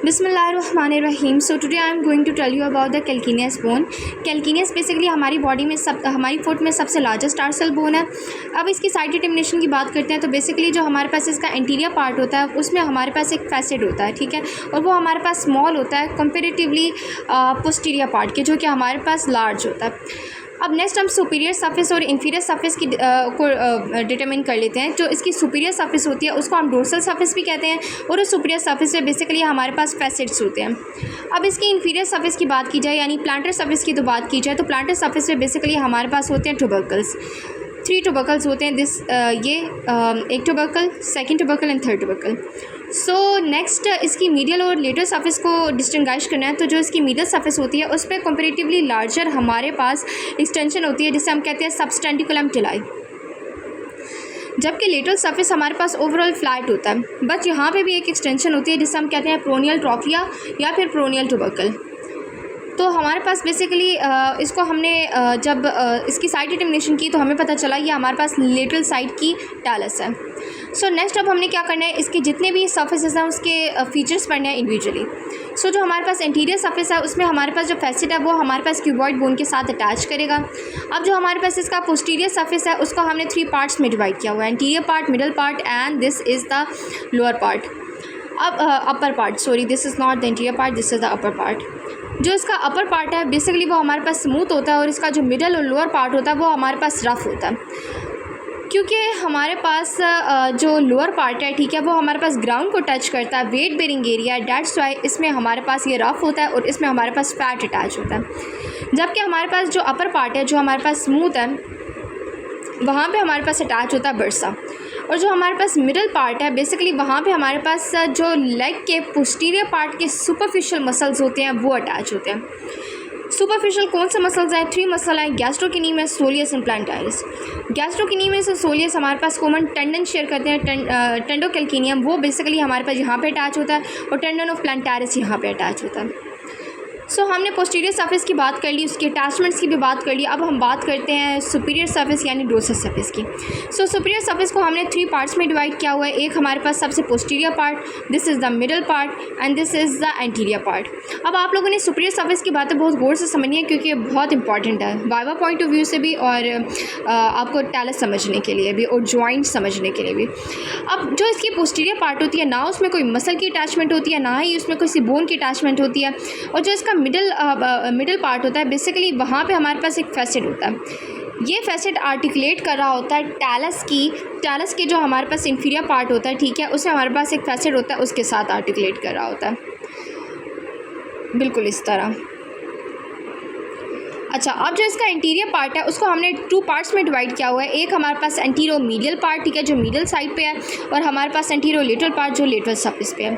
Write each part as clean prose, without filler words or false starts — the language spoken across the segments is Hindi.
बिस्मिल्लाहिर्रहमानिर्रहीम। So today I am going to tell you about the calcaneus bone. Calcaneus basically हमारी बॉडी में हमारी फुट में सबसे लार्जेस्ट टार्सल बोन है। अब इसकी साइड डिटर्मिनेशन की बात करते हैं तो बेसिकली जो हमारे पास इसका एंटीरियर पार्ट होता है उसमें हमारे पास एक फैसेट होता है, ठीक है, और वो हमारे पास स्मॉल होता है कंपेरेटिवली पोस्टीरियर पार्ट के, जो कि हमारे पास लार्ज होता है। अब नेक्स्ट हम सुपीरियर सरफेस और इन्फीरियर सरफेस की को डिटरमिन कर लेते हैं। जो इसकी सुपीरियर सरफेस होती है उसको हम डोर्सल सरफेस भी कहते हैं, और उस सुपीरियर सरफेस पे बेसिकली हमारे पास फैसेट्स होते हैं। अब इसकी इन्फीरियर सरफेस की बात की जाए यानी प्लांटर सरफेस की तो बात की जाए तो प्लांटर सरफेस पे बेसिकली हमारे पास होते हैं ट्यूबरकल्स। 3 ट्यूबरकल्स होते हैं, एक tubercle, second tubercle and third tubercle. So next इसकी मीडियल और लेटरल सरफेस को डिस्टिंग्विश करना है तो जो इसकी मीडियल सरफेस होती है उस पर कंपेरेटिवली लार्जर हमारे पास एक्सटेंशन होती है जिसे हम कहते हैं सबस्टेंटिकुलम टिलाई, जबकि लेटरल सरफेस हमारे पास ओवरऑल फ्लैट होता है, बट यहाँ पे भी एक एक्सटेंशन होती है जिसे हम कहते हैं प्रोनियल ट्रॉफिया या फिर प्रोनियल ट्यूबरकल। तो हमारे पास बेसिकली इसको हमने जब इसकी साइड डिटर्मिनेशन की तो हमें पता चला ये हमारे पास लेटरल साइड की टैलस है। सो नेक्स्ट अब हमने क्या करना है, इसके जितने भी सर्फेसेस हैं उसके फीचर्स पढ़ने हैं इंडिविजुअली। सो जो हमारे पास इंटीरियर सरफेस है उसमें हमारे पास जो फैसेट है वो हमारे पास क्यूबॉइड बोन के साथ अटैच करेगा। अब जो हमारे पास इसका पोस्टीरियर सरफेस है उसको हमने 3 पार्ट्स में डिवाइड किया हुआ है, interior part, middle part and this is the lower part. अब upper part, sorry this is not the interior part, this is the upper part. जो इसका अपर पार्ट है बेसिकली वो हमारे पास स्मूथ होता है और इसका जो मिडल और लोअर पार्ट होता है वो हमारे पास रफ़ होता है, क्योंकि हमारे पास जो लोअर पार्ट है, ठीक है, वो हमारे पास ग्राउंड को टच करता है, weight bearing area, that's why इसमें हमारे पास ये रफ़ होता है और इसमें हमारे पास फैट अटैच होता है। जबकि हमारे पास जो अपर पार्ट है जो हमारे पास स्मूथ है वहाँ पे हमारे पास अटैच होता है बर्सा, और जो हमारे पास मिडल पार्ट है बेसिकली वहाँ पे हमारे पास जो लेग के पोस्टीरियर पार्ट के सुपरफिशियल मसल्स होते हैं वो अटैच होते हैं। सुपरफिशियल कौन से मसल्स हैं? 3 मसल हैं, गैस्ट्रोकिनीमियस, सोलियस एंड प्लांटारिस। गैस्ट्रोकिनीमियस और सोलियस हमारे पास कॉमन टेंडन शेयर करते हैं, टेंडोकैल्किनियम वो बेसिकली हमारे पास यहाँ पे अटैच होता है, और टेंडन ऑफ प्लांटारिस यहाँ पे अटैच होता है। सो हमने पोस्टीरियर सरफेस की बात कर ली, उसके अटैचमेंट्स की भी बात कर ली। अब हम बात करते हैं सुपीरियर सरफेस यानी डोर्सल सरफेस की। सो सुपीरियर सरफेस को हमने 3 पार्ट्स में डिवाइड किया हुआ है। एक हमारे पास सबसे posterior part, this is the middle part and this is the anterior part. अब आप लोगों ने सुपीरियर सरफेस की बातें बहुत गौर से समझनी है क्योंकि ये बहुत इंपॉर्टेंट है वाइवा पॉइंट ऑफ व्यू से भी और आपको टैलस समझने के लिए भी और जॉइंट समझने के लिए भी। अब जो इसकी पोस्टीरियर पार्ट होती है ना उसमें कोई मसल की अटैचमेंट होती है ना ही उसमें किसी बोन की अटैचमेंट होती है, और जो इसका मिडल पार्ट होता है बेसिकली वहाँ पे हमारे पास एक फैसेट होता है। ये फैसेट आर्टिकुलेट कर रहा होता है टैलस के जो हमारे पास इन्फीरियर पार्ट होता है, ठीक है, उसमें हमारे पास एक फैसेट होता है उसके साथ आर्टिकुलेट कर रहा होता है, बिल्कुल इस तरह। अच्छा, अब जो इसका इंटीरियर पार्ट है उसको हमने 2 पार्ट्स में डिवाइड किया हुआ है। एक हमारे पास एंटीरो मीडियल पार्ट, ठीक है, जो मिडल साइड पे है, और हमारे पास एंटीरो लेटरल पार्ट जो लेटरल सरफेस पे है।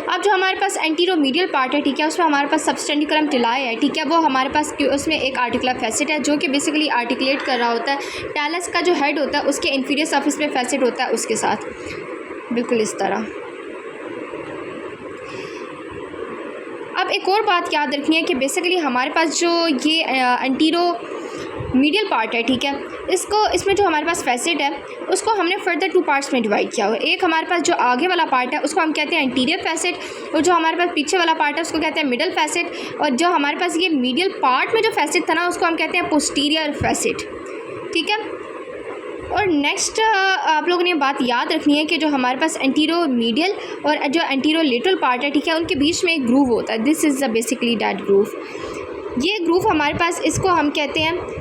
अब जो हमारे पास एंटीरो मीडियल पार्ट है, ठीक है, उसमें हमारे पास सबस्टेंटिकुलम टिलाई है, ठीक है, वो हमारे पास उसमें एक आर्टिकुलर फैसेट है जो कि बेसिकली आर्टिकुलेट कर रहा होता है टैलस का जो हेड होता है उसके इन्फीरियर सरफेस पे फैसेट होता है उसके साथ, बिल्कुल इस तरह। अब एक और बात याद रखनी है कि बेसिकली हमारे पास जो ये एंटीरो मीडियल पार्ट है, ठीक है, इसमें जो हमारे पास फैसेट है उसको हमने फर्दर 2 पार्ट्स में डिवाइड किया हुआ है। एक हमारे पास जो आगे वाला पार्ट है उसको हम कहते हैं एंटीरियर फैसेट, और जो हमारे पास पीछे वाला पार्ट है उसको कहते हैं मिडल फैसेट, और जो हमारे पास ये मीडियल पार्ट में जो फैसेट था ना उसको हम कहते हैं पोस्टीरियर फैसेट, ठीक है। और नेक्स्ट आप लोगों ने बात याद रखनी है कि जो हमारे पास एंटीरो मीडियल और जो एंटीरो लेटरल पार्ट है, ठीक है, उनके बीच में एक ग्रूव होता है, this is the basically that groove. ये ग्रूव हमारे पास इसको हम कहते हैं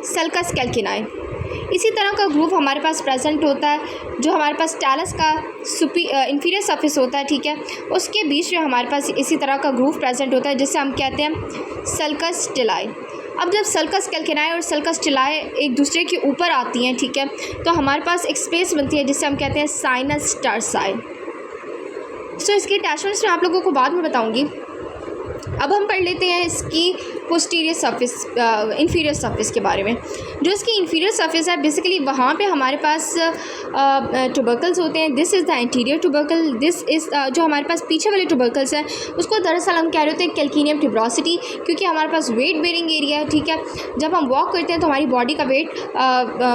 सल्कस कैल्किनाई। इसी तरह का ग्रूव हमारे पास प्रेजेंट होता है जो हमारे पास टैलस का इन्फीरियर सरफेस होता है, ठीक है, उसके बीच में हमारे पास इसी तरह का ग्रूव प्रेजेंट होता है जिसे हम कहते हैं सल्कस टिलाई। अब जब सल्कस कैल्किनाई और सल्कस टिलाई एक दूसरे के ऊपर आती हैं, ठीक है, तो हमारे पास एक स्पेस बनती है जिसे हम कहते हैं साइनस टर्साई। सो इसकी अटैचमेंट्स मैं आप लोगों को बाद में बताऊंगी। अब हम पढ़ लेते हैं इसकी पोस्टीरियर सरफेस इन्फीरियर सरफेस के बारे में। जो इसकी इन्फीरियर सरफेस है बेसिकली वहाँ पे हमारे पास ट्यूबरकल्स होते हैं, this is the interior tubercle, this is जो हमारे पास पीछे वाले ट्यूबरकल्स हैं उसको दरअसल हम कह रहे होते हैं कैल्किनियम ट्यूबरोसिटी, क्योंकि हमारे पास वेट बेरिंग एरिया है, ठीक है। जब हम वॉक करते हैं तो हमारी बॉडी का वेट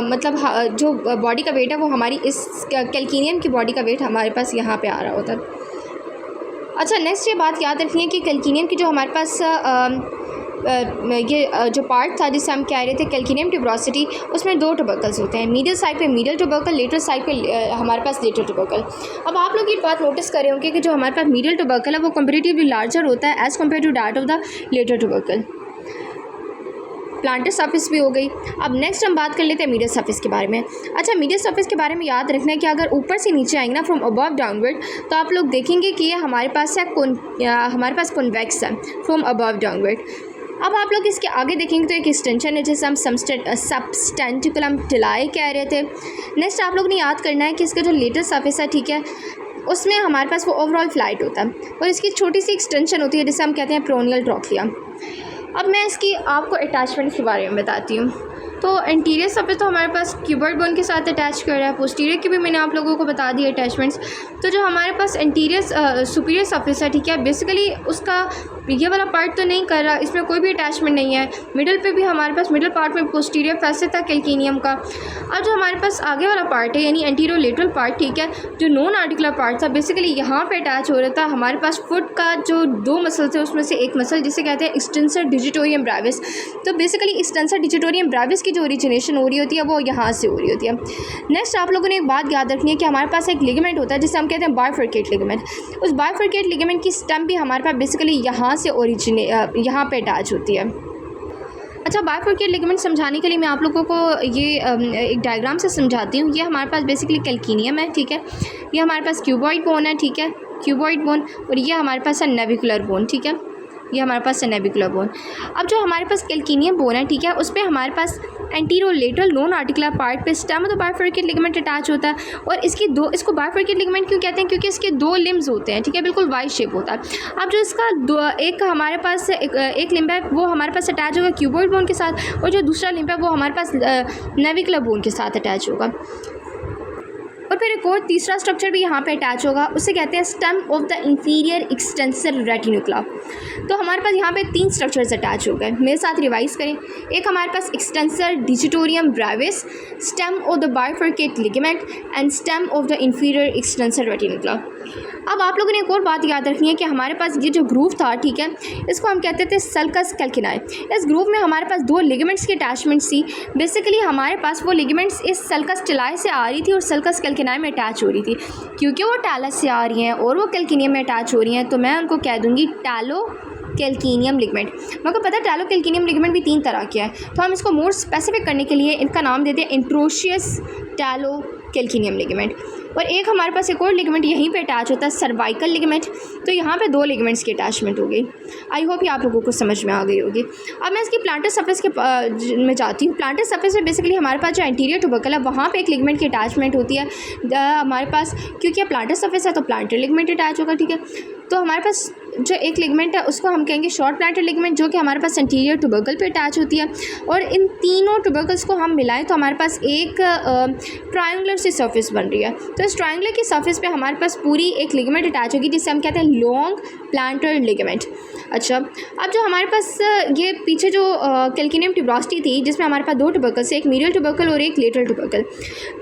मतलब जो बॉडी का वेट है वो हमारी इस कैल्किनियम की बॉडी का वेट हमारे पास यहाँ पर आ रहा होता है। अच्छा, नेक्स्ट ये बात याद रखनी है कि कैल्किनियम की जो हमारे पास ये जो पार्ट था जिससे हम कह रहे थे कैल्किनियम ट्यूबरोसिटी, उसमें 2 ट्यूबरकल्स होते हैं। मीडियल साइड पे मीडियल ट्यूबरकल, लेटरल साइड पे हमारे पास लेटरल ट्यूबरकल। अब आप लोग ये बात नोटिस कर रहे होंगे कि जो हमारे पास मीडियल ट्यूबरकल है वो कंपेरेटिवली लार्जर होता है as compare to that of the lateral tubercle. Plantar surface भी हो गई। अब नेक्स्ट हम बात कर लेते हैं मीडियल सरफेस के बारे में। अच्छा, मीडियल सरफेस के बारे में याद रखना है कि अगर ऊपर से नीचे आएंगे ना, फ्रॉम अबव डाउनवर्ड, तो आप लोग देखेंगे कि ये हमारे पास है हमारे पास कॉन्वेक्स है फ्रॉम अबव डाउनवर्ड। अब आप लोग इसके आगे देखेंगे तो एक एक्सटेंशन है जिसे हम सबस्टेंटिकुलम टिलाई कह रहे थे। नेक्स्ट आप लोग ने याद करना है कि इसका जो लेटर सरफेस है, ठीक है, उसमें हमारे पास वो ओवरऑल फ्लाइट होता है और इसकी छोटी सी एक्सटेंशन होती है जिसे हम कहते हैं प्रोनियल ट्रॉक्लिया। अब मैं इसकी आपको अटैचमेंट के बारे में बताती हूँ। तो एंटीरियर सरफेस तो हमारे पास क्यूबॉइड बोन के साथ अटैच कर रहा है, पोस्टीरियर की भी मैंने आप लोगों को बता दी अटैचमेंट्स। तो जो हमारे पास एंटीरियर सुपीरियर सरफेस है, ठीक है, बेसिकली उसका ये वाला पार्ट तो नहीं कर रहा, इसमें कोई भी अटैचमेंट नहीं है। मिडल पे भी हमारे पास मिडल पार्ट में पोस्टीरियर फैसेट था कैल्किनियम का। अब जो हमारे पास आगे वाला पार्ट है यानी एंटीरियर लेटरल पार्ट, ठीक है, जो नॉन आर्टिकुलर पार्ट था, बेसिकली यहाँ पे अटैच हो रहा था हमारे पास फुट का जो 2 मसल थे उसमें से एक मसल जिसे कहते हैं एक्सटेंसर डिजिटोरियम ब्रेविस। तो बेसिकली एक्सटेंसर डिजिटोरियम ब्रेविस की जो ओरिजिनेशन हो रही होती है वो यहाँ से हो रही होती है। नेक्स्ट आप लोगों ने एक बात याद रखनी है कि हमारे पास एक लिगामेंट होता है जिसे हम कहते हैं बाइफरकेट लिगामेंट। उस बाइफरकेट लिगामेंट की स्टैम्प भी हमारे पास बेसिकली यहाँ से यहाँ पे अटैच होती है। अच्छा, बाइफरकेट लिगामेंट समझाने के लिए मैं आप लोगों को ये एक डायग्राम से समझाती हूँ। ये हमारे पास बेसिकली कैल्किनियम है, ठीक है, ये हमारे पास क्यूबॉइड बोन है, ठीक है, क्यूबॉइड बोन, और ये हमारे पास है नेविकुलर बोन, ठीक है, ये हमारे पास है नेविकुलर बोन। अब जो हमारे पास कैल्किनियम बोन है, ठीक है, उस पर हमारे पास anterolateral non articular part पे stem of the bifurcate ligament attach होता है। और इसको बाइफरकेट लिगामेंट क्यों कहते हैं? क्योंकि इसके 2 लिम्स होते हैं, ठीक है, बिल्कुल वाई शेप होता है। अब जो इसका एक हमारे पास एक लिम्ब है वो हमारे पास अटैच होगा क्यूबॉइड बोन के साथ, और जो दूसरा लिम्ब है वो हमारे पास नेविकुलर बोन के साथ अटैच होगा। और फिर एक और तीसरा स्ट्रक्चर भी यहाँ पे अटैच होगा, उसे कहते हैं stem of the inferior extensor retinacula. तो हमारे पास यहाँ पे 3 स्ट्रक्चर्स अटैच हो गए। मेरे साथ रिवाइज करें। एक हमारे पास extensor digitorum brevis, stem of the bifurcate ligament and stem of the inferior extensor retinacula. अब आप लोगों ने एक और बात याद रखनी है कि हमारे पास ये जो ग्रूव था, ठीक है, इसको हम कहते थे सल्कस कैल्किनाई। इस ग्रूव में हमारे पास 2 लिगामेंट्स की अटैचमेंट्स थी। बेसिकली हमारे पास वो लिगामेंट्स इस सल्कस टिलाई से आ रही थी और सल्कस कैल्किनाई में अटैच हो रही थी। क्योंकि वो टैलस से आ रही हैं और वो कैल्किनियम में अटैच हो रही हैं, तो मैं उनको कह दूँगी टैलो कैल्किनियम लिगामेंट। मगर पता है टैलो कैल्किनियम लिगामेंट भी 3 तरह के हैं, तो हम इसको मोर स्पेसिफिक करने के लिए इनका नाम देते हैं इंट्रोशियस टैलो कैल्किनियम लिगामेंट। और एक हमारे पास एक और लिगामेंट यहीं पे अटैच होता है, सर्वाइकल लिगामेंट। तो यहाँ पे 2 लिगामेंट्स की अटैचमेंट हो गई। आई होप ये आप लोगों को समझ में आ गई होगी। अब मैं इसकी प्लांटर सरफेस के में जाती हूँ। प्लांटर सरफेस में बेसिकली हमारे पास जो एंटीरियर ट्यूबरकल है वहाँ पे एक लिगामेंट की अटैचमेंट होती है हमारे पास, क्योंकि प्लांटर सरफेस है तो प्लांटर लिगामेंट अटैच होगा, ठीक है। तो हमारे पास जो एक लिगामेंट है उसको हम कहेंगे शॉर्ट प्लांटर लिगामेंट, जो कि हमारे पास एंटीरियर ट्यूबरकल पे अटैच होती है। और इन तीनों ट्यूबरकल्स को हम मिलाएं तो हमारे पास एक ट्रायंगुलर सी सरफेस बन रही है। तो इस ट्रायंगुलर की सरफेस पे हमारे पास पूरी एक लिगामेंट अटैच होगी जिसे हम कहते हैं लॉन्ग प्लांटर लिगामेंट। अच्छा, अब जो हमारे पास ये पीछे जो कैल्किनियम ट्यूबरोसिटी थी जिसमें हमारे पास 2 ट्यूबरकल्स, एक मीडियल ट्यूबरकल और एक लेटरल ट्यूबरकल,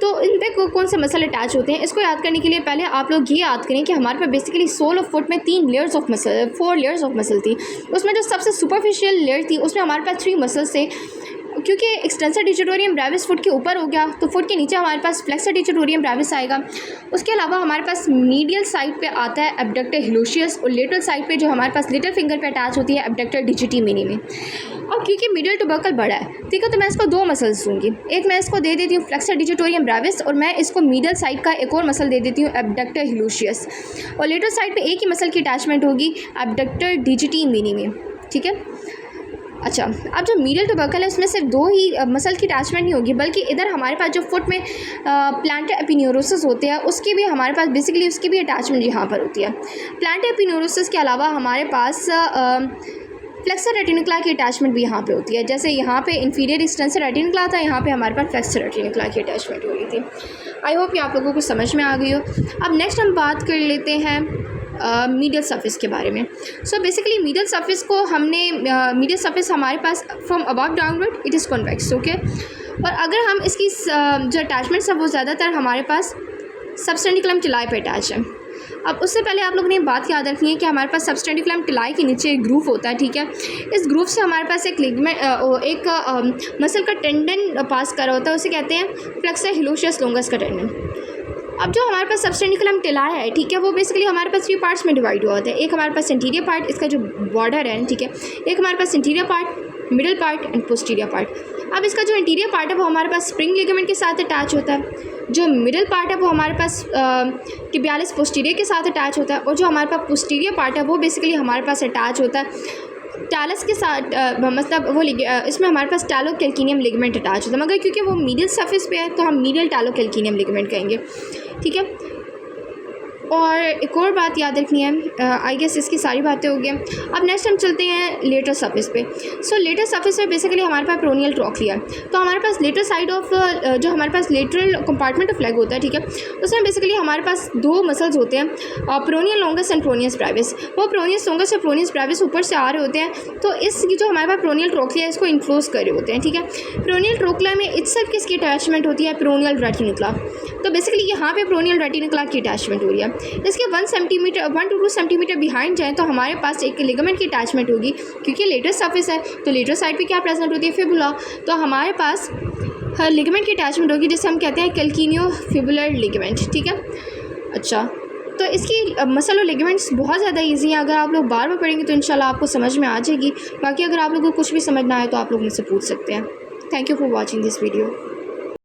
तो इन पे कौन से मसल अटैच होते हैं इसको याद करने के लिए पहले आप लोग ये याद करें कि हमारे पास बेसिकली सोल ऑफ फुट में 4 लेयर्स ऑफ मसल थी। उसमें जो सबसे सुपरफिशियल लेयर थी उसमें हमारे पास 3 मसल्स थे। क्योंकि एक्सटेंसर डिजिटोरियम ब्रेविस फुट के ऊपर हो गया तो फुट के नीचे हमारे पास फ्लेक्सर डिजिटोरियम ब्रेविस आएगा। उसके अलावा हमारे पास मीडियल साइड पे आता है एब्डक्टर हिलोशियस, और लेटरल साइड पे जो हमारे पास लिटिल फिंगर पे अटैच होती है एब्डक्टर डिजिटी मिनिमी। और क्योंकि मीडियल ट्यूबरकल बड़ा है, ठीक है, तो मैं इसको 2 मसल्स दूँगी। एक मैं इसको दे देती हूँ फ्लेक्सर डिजिटोरियम ब्रेविस, और मैं इसको मीडियल साइड का एक और मसल दे देती हूँ एब्डक्टर हिलोशियस। और लेटरल साइड पर एक ही मसल की अटैचमेंट होगी एब्डक्टर डिजिटी मिनिमी, ठीक है। अच्छा, अब जो मीडियल ट्यूबरकल है उसमें सिर्फ 2 ही मसल की अटैचमेंट नहीं होगी, बल्कि इधर हमारे पास जो फुट में प्लांटर एपिन्यूरोसिस होते हैं उसकी भी हमारे पास बेसिकली उसकी भी अटैचमेंट यहाँ पर होती है। प्लांटर एपिन्यूरोसिस के अलावा हमारे पास फ्लेक्सर रेटिन्यूक्ला की अटैचमेंट भी यहाँ पे होती है। जैसे यहाँ पे इंफीरियर एक्सटेंसर रेटिन्यूक्ला था, यहाँ पे हमारे पास फ्लेक्सर रेटिन्यूक्ला की अटैचमेंट हो रही थी। आई होप ये आप लोगों को समझ में आ गई हो। अब नेक्स्ट हम बात कर लेते हैं मीडियल सरफेस के बारे में। सो बेसिकली मीडियल सरफेस को हमने मीडियल सरफेस हमारे पास from above downward it is convex, okay. और अगर हम इसकी जो अटैचमेंट्स है वो ज़्यादातर हमारे पास सबस्टेंटिकुलम टिलाई पे अटैच है। अब उससे पहले आप लोगों ने बात याद रखनी है कि हमारे पास सबस्टेंडिकुलम टिलाई के नीचे एक ग्रूव होता है, ठीक है। इस ग्रूव से हमारे पास एक लिगामेंट एक मसल का टेंडन पास कर रहा होता है, उसे कहते हैं फ्लेक्सर हिलोशियस लोंगस का टेंडन। अब जो हमारे पास सबस्टेंडिकुलम टिलाई है, ठीक है, वो बेसिकली हमारे पास 3 पार्ट्स में डिवाइड हुआ होता है। एक हमारे पास इंटीरियर पार्ट, इसका जो बॉर्डर है, ठीक है, एक हमारे पास interior part, middle part and posterior part. अब इसका जो इंटीरियर पार्ट है वो हमारे पास स्प्रिंग लिगामेंट के साथ अटैच होता है, जो मिडिल पार्ट है वो हमारे पास टिबियालिस पोस्टीरियर के साथ अटैच होता है, और जो हमारे पास पोस्टीरियर पार्ट है वो बेसिकली हमारे पास अटैच होता है टैलस के साथ, मतलब वो इसमें हमारे पास टैलोकैल्किनियम लिगामेंट अटैच होता है, मगर क्योंकि वो मीडियल सरफेस पे है तो हम मीडियल टैलोकैल्किनियम लिगामेंट कहेंगे, ठीक है। और एक और बात याद रखनी है, आई गेस इसकी सारी बातें हो गई। अब नेक्स्ट हम चलते हैं लेटर सरफेस पे। सो लेटर सरफेस पे बेसिकली हमारे पास प्रोनियल ट्रोक्लिया है। तो हमारे पास लेटर साइड ऑफ जो हमारे पास लेटरल कंपार्टमेंट ऑफ लेग होता है, ठीक है, उसमें बेसिकली हमारे पास 2 मसल्स होते हैं, प्रोनियल लॉन्गस एंड प्रोनियस ब्रेविस। वो प्रोनियस लॉन्गस और प्रोनियस ब्रेविस ऊपर से आ रहे होते हैं, तो इस जो हमारे पास प्रोनियल ट्रोक्लिया है इसको इन्क्लोज कर रहे होते हैं, ठीक है। प्रोनियल ट्रोक्लिया में इटसेल्फ किसकी अटैचमेंट होती है? प्रोनियल रेटिनिकुला। तो बेसिकली यहाँ पे प्रोनियल रेटिनिकुला की अटैचमेंट हो रही है। इसके 1 to 2 सेंटीमीटर बिहाइंड जाएँ तो हमारे पास एक लिगामेंट की अटैचमेंट होगी, क्योंकि लेटर सरफेस है तो लेटर साइड पे क्या प्रेजेंट होती है? फिबुला। तो हमारे पास लिगामेंट की अटैचमेंट होगी जिसे हम कहते हैं कैल्किनियो फिबुलर लिगामेंट, ठीक है। अच्छा, तो इसकी मसल और लिगामेंट्स बहुत ज़्यादा ईजी हैं, अगर आप लोग बार बार पढ़ेंगे तो इंशाल्लाह आपको समझ में आ जाएगी। बाकी अगर आप लोगों को कुछ भी समझ ना आए तो आप लोग मुझसे पूछ सकते हैं। Thank you for watching this video.